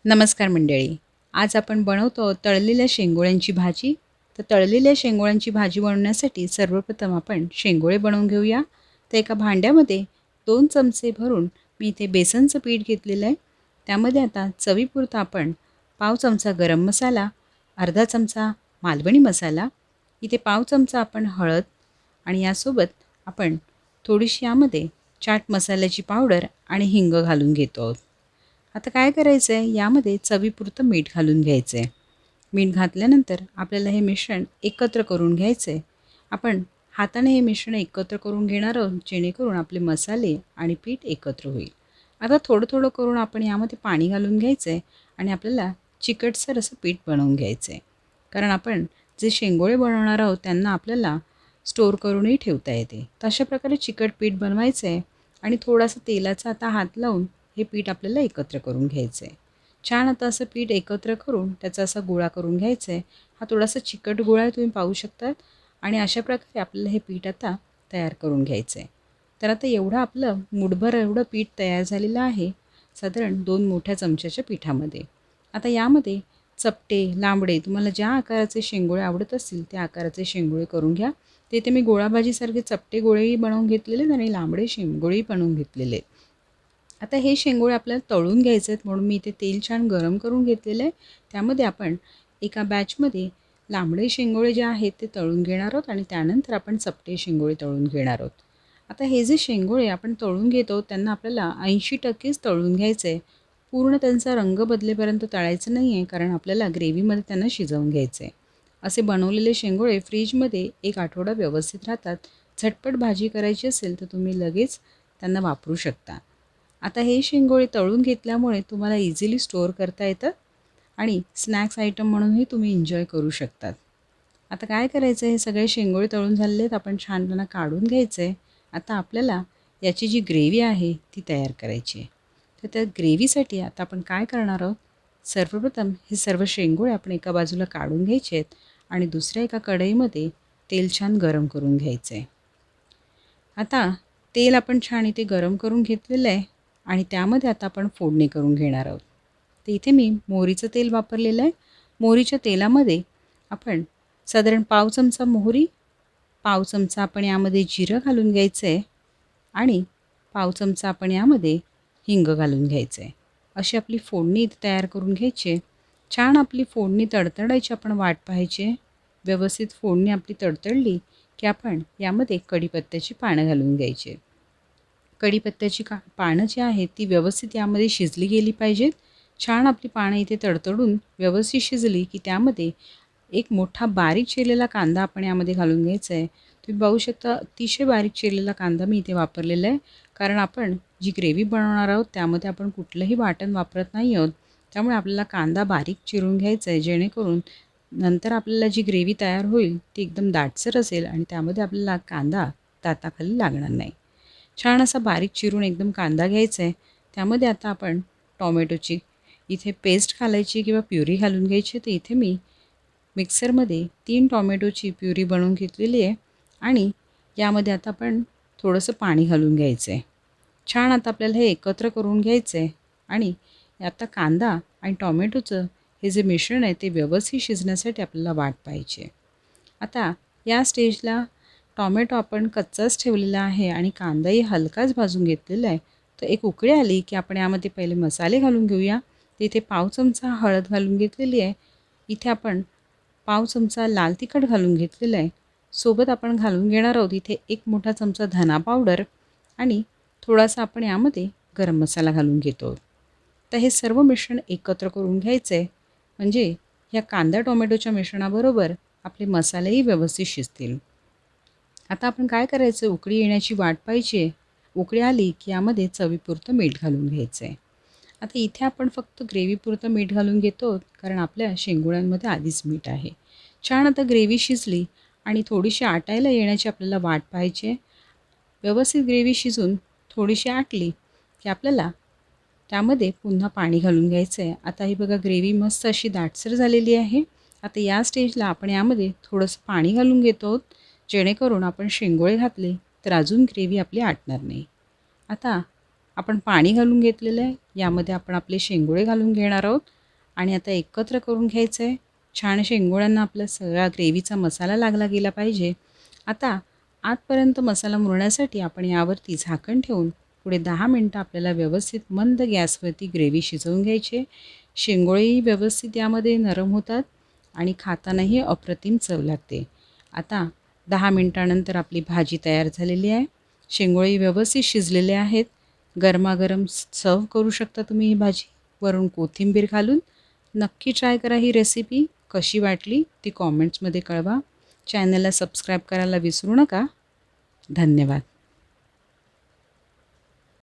नमस्कार मंडळी. आज आपण बनवतो तळलेल्या शेंगोळ्यांची भाजी. तर तळलेल्या शेंगोळ्यांची भाजी बनवण्यासाठी सर्वप्रथम आपण शेंगोळे बनवून घेऊया. तर एका भांड्यामध्ये 2 चमचे भरून मी इथे बेसनचं पीठ घेतलेलं आहे. त्यामध्ये आता चवीपुरता आपण पाव चमचा गरम मसाला, अर्धा चमचा मालवणी मसाला, इथे पाव चमचा आपण हळद आणि यासोबत आपण थोडीशी यामध्ये चाट मसाल्याची पावडर आणि हिंग घालून घेतो आहोत. आता काय करायचं आहे, यामध्ये चवीपुरतं मीठ घालून घ्यायचं आहे. मीठ घातल्यानंतर आपल्याला हे मिश्रण एकत्र करून घ्यायचं आहे. आपण हाताने हे मिश्रण एकत्र करून घेणार आहोत, जेणेकरून आपले मसाले आणि पीठ एकत्र होईल. आता थोडं थोडं करून आपण यामध्ये पाणी घालून घ्यायचं आहे आणि आपल्याला चिकटसर असं पीठ बनवून घ्यायचं आहे. कारण आपण जे शेंगोळे बनवणार आहोत त्यांना आपल्याला स्टोअर करूनही ठेवता येते. तर अशा प्रकारे चिकट पीठ बनवायचं आहे आणि थोडासा तेलाचा आता हात लावून हे पीठ आपल्याला एकत्र करून घ्यायचं आहे. छान आता असं पीठ एकत्र करून त्याचा असा गोळा करून घ्यायचा आहे. हा थोडासा चिकट गोळा आहे, तुम्ही पाहू शकतात. आणि अशा प्रकारे आपल्याला हे पीठ आता तयार करून घ्यायचं आहे. तर आता एवढं आपलं मूठभर एवढं पीठ तयार झालेलं आहे, साधारण 2 मोठ्या चमच्याच्या पिठामध्ये. आता यामध्ये चपटे, लांबडे तुम्हाला ज्या आकाराचे शेंगोळे आवडत असतील त्या आकाराचे शेंगोळे करून घ्या. ते इथे मी गोळाभाजीसारखे चपटे गोळेही बनवून घेतलेले आहेत आणि लांबडे शेंगोळेही बनवून घेतलेले आहेत. आता हे शेंगोळे आपल्याला तळून घ्यायचे आहेत, म्हणून मी इथे तेल छान गरम करून घेतलेलं आहे. त्यामध्ये आपण एका बॅचमध्ये लांबडे शेंगोळे जे आहेत ते तळून घेणार आहोत आणि त्यानंतर आपण चपटे शेंगोळे तळून घेणार आहोत. आता हे जे शेंगोळे आपण तळून घेतो त्यांना आपल्याला 80%च तळून घ्यायचं आहे. पूर्ण त्यांचा रंग बदलेपर्यंत तळायचं नाही आहे, कारण आपल्याला ग्रेव्हीमध्ये त्यांना शिजवून घ्यायचं आहे. असे बनवलेले शेंगोळे फ्रीजमध्ये 1 आठवडा व्यवस्थित राहतात. झटपट भाजी करायची असेल तर तुम्ही लगेच त्यांना वापरू शकता. आता हे शेंगोळे तळून घेतल्यामुळे तुम्हाला इझिली स्टोअर करता येतं आणि स्नॅक्स आयटम म्हणूनही तुम्ही एन्जॉय करू शकतात. आता काय करायचं आहे, हे सगळे शेंगोळे तळून झालेले आहेत, आपण छान त्यांना काढून घ्यायचं आहे. आता आपल्याला याची जी ग्रेव्ही आहे ती तयार करायची आहे. तर त्या ग्रेव्हीसाठी आता आपण काय करणार आहोत, सर्वप्रथम हे सर्व शेंगोळे आपण एका बाजूला काढून घ्यायचे आहेत आणि दुसऱ्या एका कढईमध्ये तेल छान गरम करून घ्यायचं आहे. आता तेल आपण छान इथे गरम करून घेतलेलं आहे आणि त्यामध्ये आता आपण फोडणी करून घेणार आहोत. तर इथे मी मोहरीचं तेल वापरलेलं आहे. मोहरीच्या तेलामध्ये आपण साधारण पाव चमचा मोहरी, पाव चमचा आपण यामध्ये जिरं घालून घ्यायचं आहे आणि पाव चमचा आपण यामध्ये हिंग घालून घ्यायचं आहे. अशी आपली फोडणी इथे तयार करून घ्यायची आहे. छान आपली फोडणी तडतडायची आपण वाट पाहायची आहे. व्यवस्थित फोडणी आपली तडतडली की आपण यामध्ये कढीपत्त्याची पानं घालून घ्यायची. कढीपत्त्याची पानं जी आहेत ती व्यवस्थित यामध्ये शिजली गेली पाहिजेत. छान आपली पानं इथे तडतडून व्यवस्थित शिजली की त्यामध्ये एक मोठा बारीक चिरलेला कांदा आपण यामध्ये घालून घ्यायचा आहे. तुम्ही पाहू शकता अतिशय बारीक चिरलेला कांदा मी इथे वापरलेला आहे. कारण आपण जी ग्रेव्ही बनवणार आहोत त्यामध्ये आपण कुठलंही वाटण वापरत नाही आहोत. त्यामुळे आपल्याला कांदा बारीक चिरून घ्यायचा आहे, जेणेकरून नंतर आपल्याला जी ग्रेव्ही तयार होईल ती एकदम दाटसर असेल आणि त्यामध्ये आपल्याला कांदा दाताखाली लागणार नाही. छान असा बारीक चिरून एकदम कांदा घ्यायचा आहे. त्यामध्ये आता आपण टॉमॅटोची इथे पेस्ट घालायची किंवा प्युरी घालून घ्यायची. तर इथे मी मिक्सरमध्ये 3 टॉमॅटोची प्युरी बनवून घेतलेली आहे आणि यामध्ये आता आपण थोडंसं पाणी घालून घ्यायचं आहे. छान आता आपल्याला हे एकत्र करून घ्यायचं आहे आणि आता कांदा आणि टॉमॅटोचं हे जे मिश्रण आहे ते व्यवस्थित शिजण्यासाठी आपल्याला वाट पाहायची. आता या स्टेजला टॉमॅटो आपण कच्चाच ठेवलेला आहे आणि कांदाही हलकाच भाजून घेतलेला आहे. तर एक उकळी आली की आपण यामध्ये पहिले मसाले घालून घेऊया. तर इथे पाव चमचा हळद घालून घेतलेली आहे. इथे आपण पाव चमचा लाल तिखट घालून घेतलेलं आहे. सोबत आपण घालून घेणार आहोत इथे 1 मोठा चमचा धना पावडर आणि थोडासा आपण यामध्ये गरम मसाला घालून घेतो. तर हे सर्व मिश्रण एकत्र करून घ्यायचं आहे, म्हणजे या कांदा टोमॅटोच्या मिश्रणाबरोबर आपले मसालेही व्यवस्थित शिजतील. आता आपण काय करायचं, उकळी येण्याची वाट पाहायची आहे. उकळी आली की यामध्ये चवीपुरतं मीठ घालून घ्यायचं आहे. आता इथे आपण फक्त ग्रेव्हीपुरतं मीठ घालून घेतो, कारण आपल्या शेंगोळ्यांमध्ये आधीच मीठ आहे. छान आता ग्रेव्ही शिजली आणि थोडीशी आटायला येण्याची आपल्याला वाट पाहायची आहे. व्यवस्थित ग्रेव्ही शिजून थोडीशी आटली की आपल्याला त्यामध्ये पुन्हा पाणी घालून घ्यायचं आहे. आता ही बघा ग्रेव्ही मस्त अशी दाटसर झालेली आहे. आता या स्टेजला आपण यामध्ये थोडंसं पाणी घालून घेतो आहोत, जेणेकरून आपण शेंगोळे घातले तर अजून ग्रेव्ही आपली आटणार नाही. आता आपण पाणी घालून घेतलेलं आहे. यामध्ये आपण आपले शेंगोळे घालून घेणार आहोत आणि आता एकत्र करून घ्यायचं आहे. छान शेंगोळ्यांना आपला सगळा ग्रेव्हीचा मसाला लागला गेला पाहिजे. आता आतपर्यंत मसाला मुरण्यासाठी आपण यावरती झाकण ठेवून पुढे 10 मिनटं आपल्याला व्यवस्थित मंद गॅसवरती ग्रेव्ही शिजवून घ्यायची. शेंगोळेही व्यवस्थित यामध्ये नरम होतात आणि खातानाही अप्रतिम चव लागते. आता 10 मिनटानंतर आपली भाजी तयार झालेली आहे. शेंगोळे व्यवस्थित शिजलेले आहेत. गरमागरम सर्व करू शकता तुम्ही ही भाजी वरून कोथिंबीर घालून. नक्की ट्राय करा ही रेसिपी. कशी वाटली ती कॉमेंट्समध्ये कळवा. चॅनलला सबस्क्राईब करायला विसरू नका. धन्यवाद.